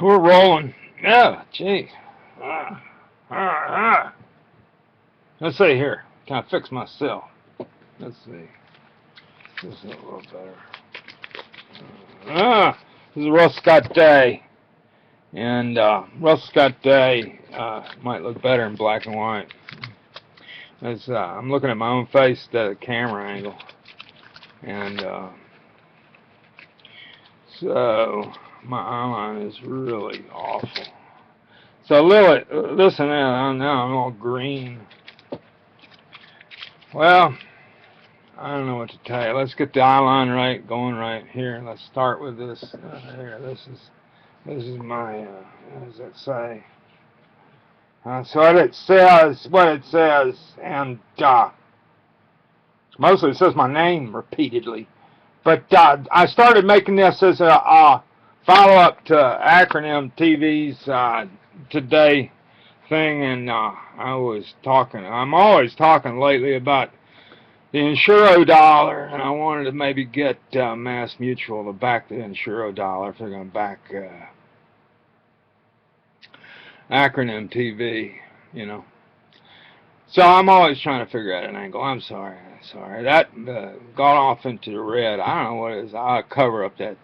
We're rolling. Yeah, gee. Ah, ah. Let's see here. Can I fix myself? Let's see. This is a little better. This is Russell Scott Day. And Russell Scott Day might look better in black and white. As I'm looking at my own face at a camera angle. And so my eyeline is really awful. So Lily, listen, now I'm all green. Well, I don't know what to tell you. Let's get the eyeline right, going right here. Let's start with this. Here, this is my. What does it say? That's what it says. What it says, and mostly it says my name repeatedly. But I started making this as a follow-up to Acronym TV's Today thing, and I'm always talking lately about the Insured, and I wanted to maybe get Mass Mutual to back the Insured if they're going to back Acronym TV, you know. So I'm always trying to figure out an angle. I'm sorry. That got off into the red. I don't know what it is. I'll cover up that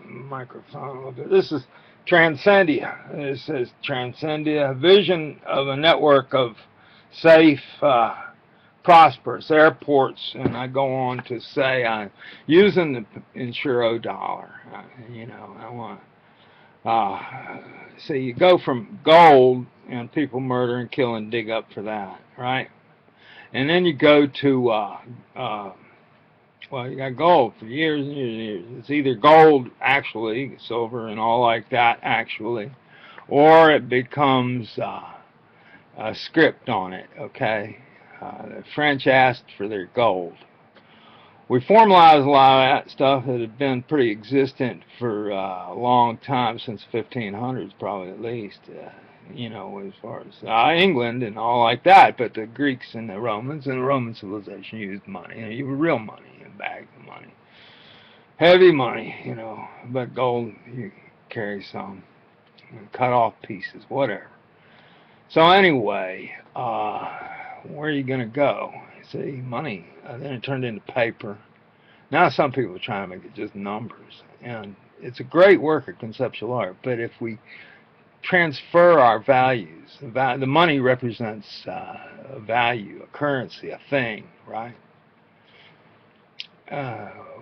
microphone a little bit. This is Transcendia. This is Transcendia, a vision of a network of safe, prosperous airports. And I go on to say I'm using the insured dollar. You know, I want see, you go from gold and people murder and kill and dig up for that, right? And then you go to, well, you got gold for years and years and years. It's either gold, actually, silver and all like that, actually, or it becomes a script on it, okay? The French asked for their gold. We formalized a lot of that stuff that had been pretty existent for a long time, since 1500s probably at least, you know, as far as England and all like that. But the Greeks and the Romans and the Roman civilization used money, and real money and bags of money. Heavy money, you know, but gold, you carry some, cut off pieces, whatever. So anyway, where are you going to go? See, money. Then it turned into paper. Now some people are trying to make it just numbers. And it's a great work of conceptual art. But if we transfer our values, the money represents a value, a currency, a thing, right?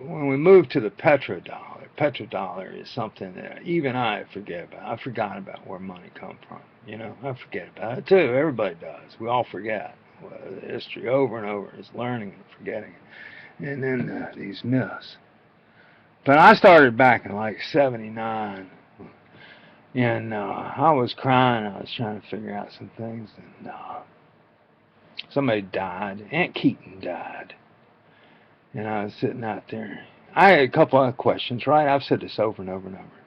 When we move to the petrodollar is something that even I forget about. I forgot about where money comes from. You know, I forget about it too. Everybody does. We all forget the history over and over. It's learning and forgetting. And then these myths. But I started back in like 79. And I was crying. I was trying to figure out some things. And somebody died. Aunt Keaton died. And I was sitting out there. I had a couple of questions, right? I've said this over and over and over.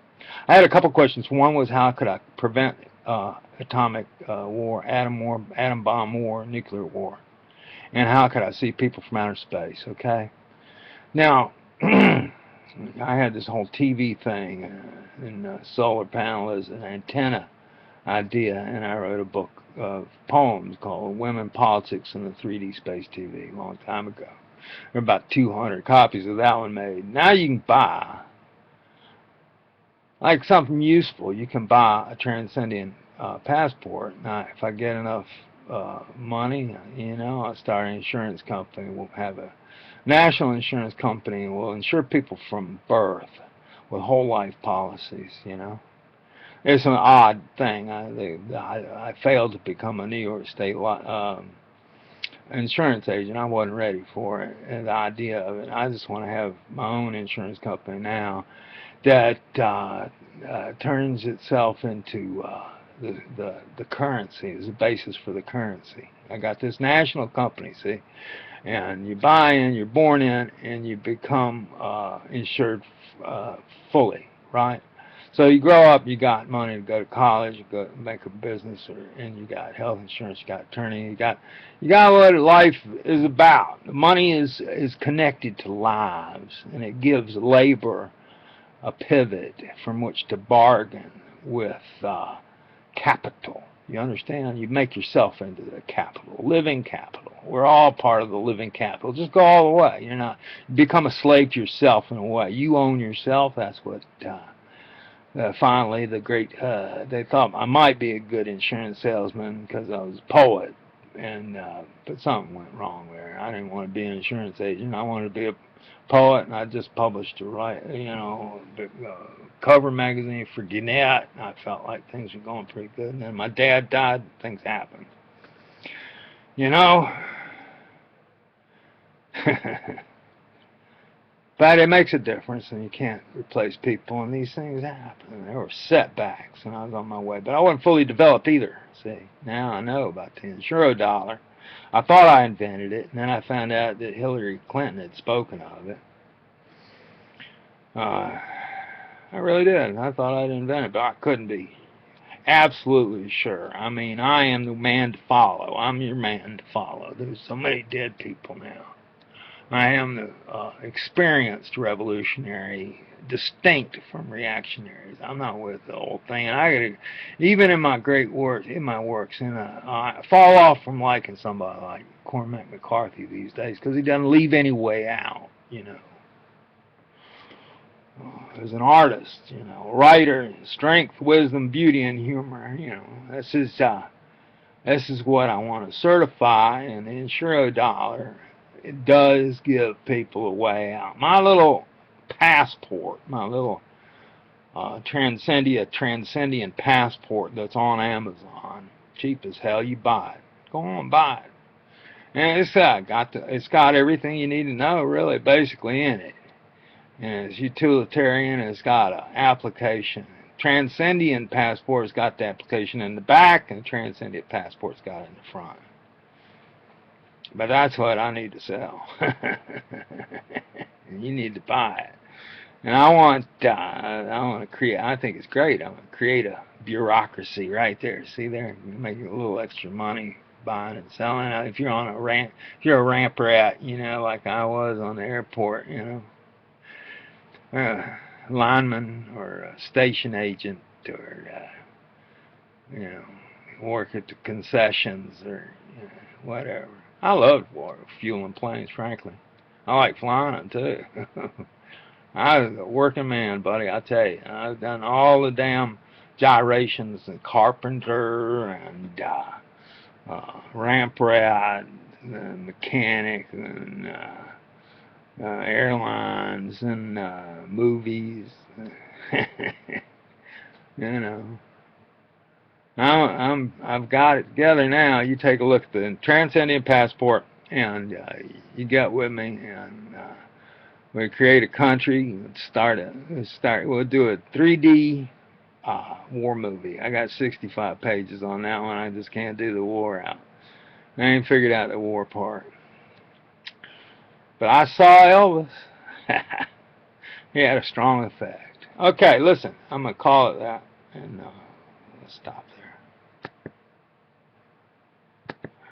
I had a couple of questions. One was, how could I prevent atomic war, atom bomb war, nuclear war? And how could I see people from outer space, okay? Now, I had this whole TV thing, and solar panel as an antenna idea, and I wrote a book of poems called Women, Politics, and the 3D Space TV a long time ago. There are about 200 copies of that one made. Now you can buy, like something useful, you can buy a Transcendian passport. Now, if I get enough money, you know, I'll start an insurance company. We'll have a national insurance company, and we'll insure people from birth with whole life policies, you know. It's an odd thing. I failed to become a New York State insurance agent. I wasn't ready for it, and the idea of it. I just want to have my own insurance company now that turns itself into the currency, is the basis for the currency. I got this national company, see, and you buy in, you're born in, and you become insured fully, right? So you grow up, you got money to go to college, you go make a business, and you got health insurance, you got attorney, you got what life is about. Money is connected to lives, and it gives labor a pivot from which to bargain with capital. You understand? You make yourself into the capital, living capital. We're all part of the living capital. Just go all the way. You're not become a slave to yourself in a way. You own yourself. That's what. Finally, the great. They thought I might be a good insurance salesman because I was a poet, and but something went wrong there. I didn't want to be an insurance agent. I wanted to be a poet, and I just published cover magazine for Gannett. And I felt like things were going pretty good. And then my dad died. Things happened. You know. But it makes a difference, and you can't replace people, and these things happen. And there were setbacks, and I was on my way. But I wasn't fully developed either. See, now I know about the insured dollar. I thought I invented it, and then I found out that Hillary Clinton had spoken of it. I really did. I thought I'd invented it, but I couldn't be absolutely sure. I mean, I am the man to follow. I'm your man to follow. There's so many dead people now. I am the experienced revolutionary, distinct from reactionaries. I'm not with the old thing. And I gotta, even in my great works, I fall off from liking somebody like Cormac McCarthy these days because he doesn't leave any way out, you know. As an artist, you know, writer, strength, wisdom, beauty, and humor, you know, this is what I want to certify, and the insured dollar. It does give people a way out. My little passport, my little Transcendian passport that's on Amazon, cheap as hell. You buy it. Go on, buy it. And it's got everything you need to know, really, basically in it. And it's utilitarian. It's got an application. Transcendian passport's got the application in the back, and the Transcendian passport's got it in the front. But that's what I need to sell. You need to buy it. And I want to create, I think it's great. I want to create a bureaucracy right there. See there? You make a little extra money buying and selling. If you're if you're a ramp rat, you know, like I was on the airport, you know, lineman or a station agent or, you know, work at the concessions or, you know, whatever. I loved fueling planes, frankly. I like flying them, too. I was a working man, buddy, I tell you. I've done all the damn gyrations and carpenter and ramp rat and mechanic and airlines and movies. You know. I've got it together now. You take a look at the Transcendian passport, and you get with me, and we create a country. We'll do a 3D war movie. I got 65 pages on that one. I just can't do the war out. I ain't figured out the war part. But I saw Elvis. He had a strong effect. Okay, listen. I'm gonna call it that, and let's stop this.